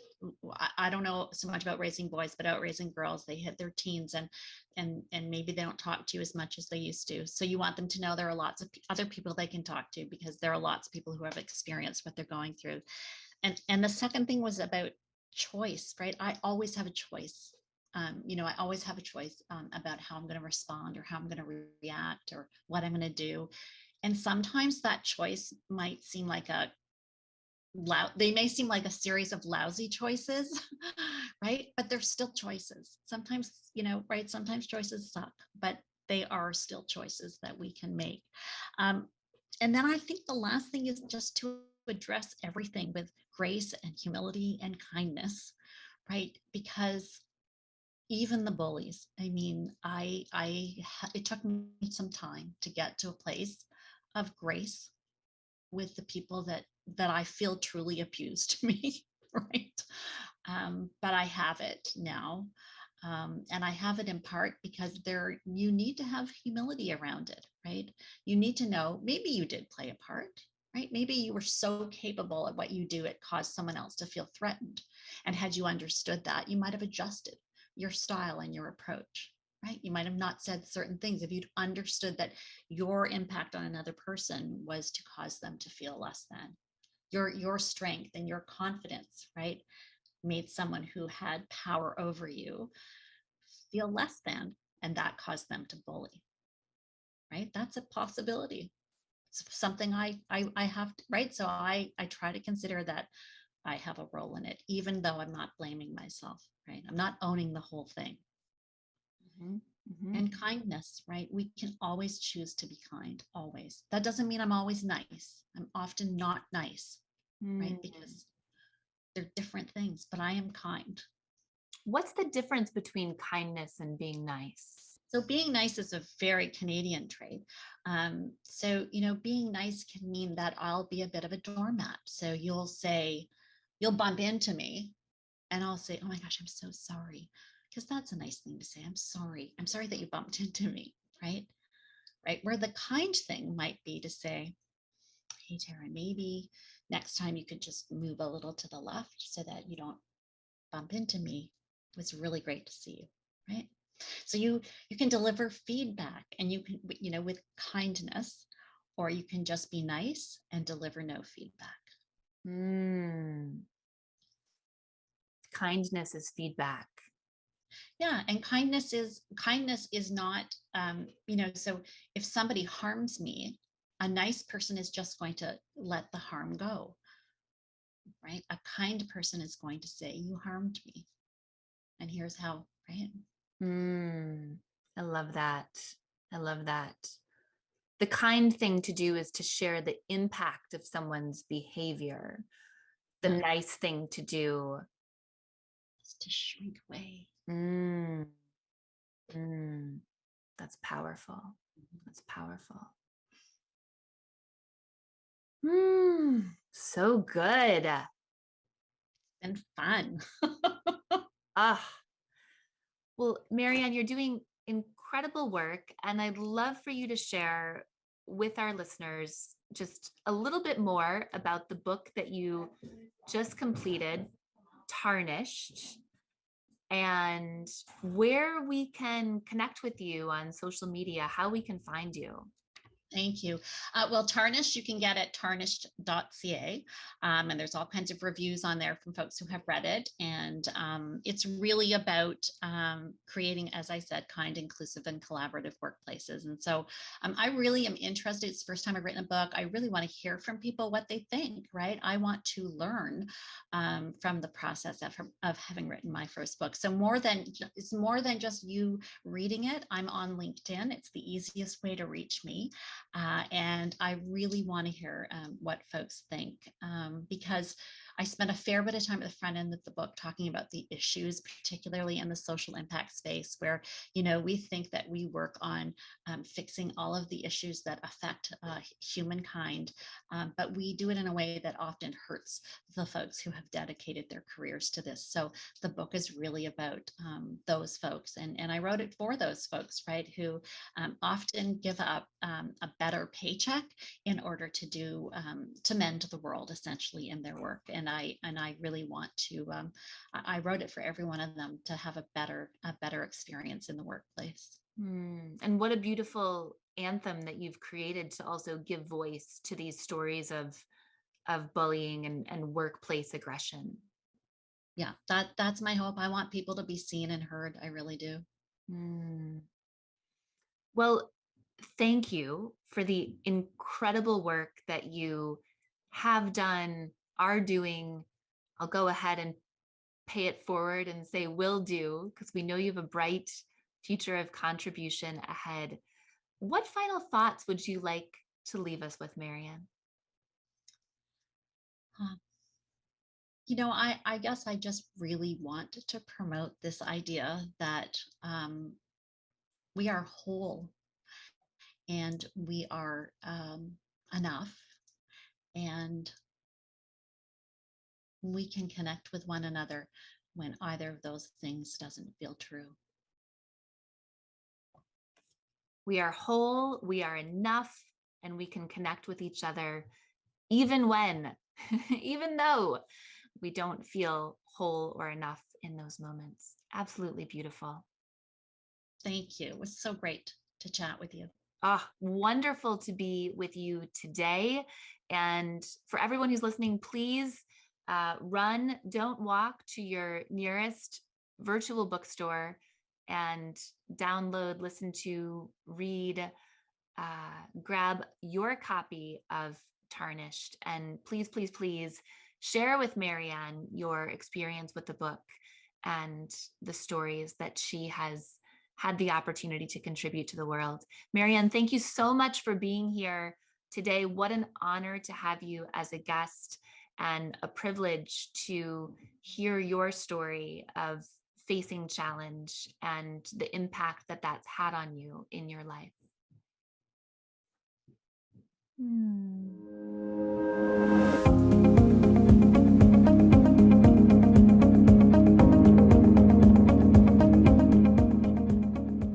I don't know so much about raising boys, but out raising girls, they hit their teens and maybe they don't talk to you as much as they used to. So you want them to know there are lots of other people they can talk to, because there are lots of people who have experienced what they're going through. And the second thing was about choice, right? I always have a choice. I always have a choice about how I'm going to respond, or how I'm going to react, or what I'm going to do. And sometimes that choice might seem like they may seem like a series of lousy choices, right? But they're still choices. Sometimes, right? Sometimes choices suck, but they are still choices that we can make. And then I think the last thing is just to address everything with grace and humility and kindness, right? Because even the bullies, I mean, it took me some time to get to a place of grace with the people that I feel truly abused me, right? But I have it now. And I have it in part because you need to have humility around it, right? You need to know, maybe you did play a part, right? Maybe you were so capable at what you do, it caused someone else to feel threatened. And had you understood that, you might have adjusted your style and your approach, right? You might have not said certain things if you'd understood that your impact on another person was to cause them to feel less than. Your strength and your confidence, right, made someone who had power over you feel less than, and that caused them to bully, right? That's a possibility. It's something I have to, right? So I try to consider that I have a role in it, even though I'm not blaming myself, right? I'm not owning the whole thing. Mm-hmm. Mm-hmm. And kindness, right? We can always choose to be kind, always. That doesn't mean I'm always nice. I'm often not nice, right? Because they're different things, but I am kind. What's the difference between kindness and being nice? So being nice is a very Canadian trait. So, being nice can mean that I'll be a bit of a doormat. So you'll bump into me and I'll say, oh my gosh, I'm so sorry. Because that's a nice thing to say. I'm sorry. I'm sorry that you bumped into me, right? Right. Where the kind thing might be to say, hey, Taryn, maybe next time you could just move a little to the left so that you don't bump into me. It was really great to see you, right? So you can deliver feedback, and you can, with kindness, or you can just be nice and deliver no feedback. Kindness is feedback. Yeah, and kindness is not, so if somebody harms me, a nice person is just going to let the harm go, right? A kind person is going to say, you harmed me, and here's how, right? I love that. I love that. The kind thing to do is to share the impact of someone's behavior. The nice thing to do is to shrink away. That's powerful. That's powerful. So good. It's been fun. Well, Maryann, you're doing incredible work, and I'd love for you to share with our listeners just a little bit more about the book that you just completed, Tarnished, and where we can connect with you on social media, how we can find you. Thank you. Well, Tarnished, you can get at tarnished.ca. And there's all kinds of reviews on there from folks who have read it. And it's really about creating, as I said, kind, inclusive, and collaborative workplaces. And so I really am interested. It's the first time I've written a book. I really want to hear from people what they think, right? I want to learn from the process of having written my first book. So it's more than just you reading it. I'm on LinkedIn. It's the easiest way to reach me. And I really want to hear what folks think, because I spent a fair bit of time at the front end of the book talking about the issues, particularly in the social impact space, where, we think that we work on fixing all of the issues that affect humankind, but we do it in a way that often hurts the folks who have dedicated their careers to this. So the book is really about those folks. And I wrote it for those folks, right, who often give up a better paycheck in order to mend the world, essentially, in their work. And I really want to, I wrote it for every one of them to have a better experience in the workplace. And what a beautiful anthem that you've created to also give voice to these stories of bullying and workplace aggression. Yeah, that's my hope. I want people to be seen and heard. I really do. Well, thank you for the incredible work that you have done, are doing. I'll go ahead and pay it forward and say will do, because we know you have a bright future of contribution ahead. What final thoughts would you like to leave us with, Maryann? I guess I just really want to promote this idea that we are whole and we are enough, and we can connect with one another when either of those things doesn't feel true. We are whole, we are enough, and we can connect with each other even though we don't feel whole or enough in those moments. Absolutely beautiful. Thank you. It was so great to chat with you. Wonderful to be with you today. And for everyone who's listening, please run, don't walk to your nearest virtual bookstore and download, listen to, read, grab your copy of Tarnished. And please, please, please share with Maryann your experience with the book and the stories that she has had the opportunity to contribute to the world. Maryann, thank you so much for being here today. What an honor to have you as a guest, and a privilege to hear your story of facing challenge and the impact that that's had on you in your life.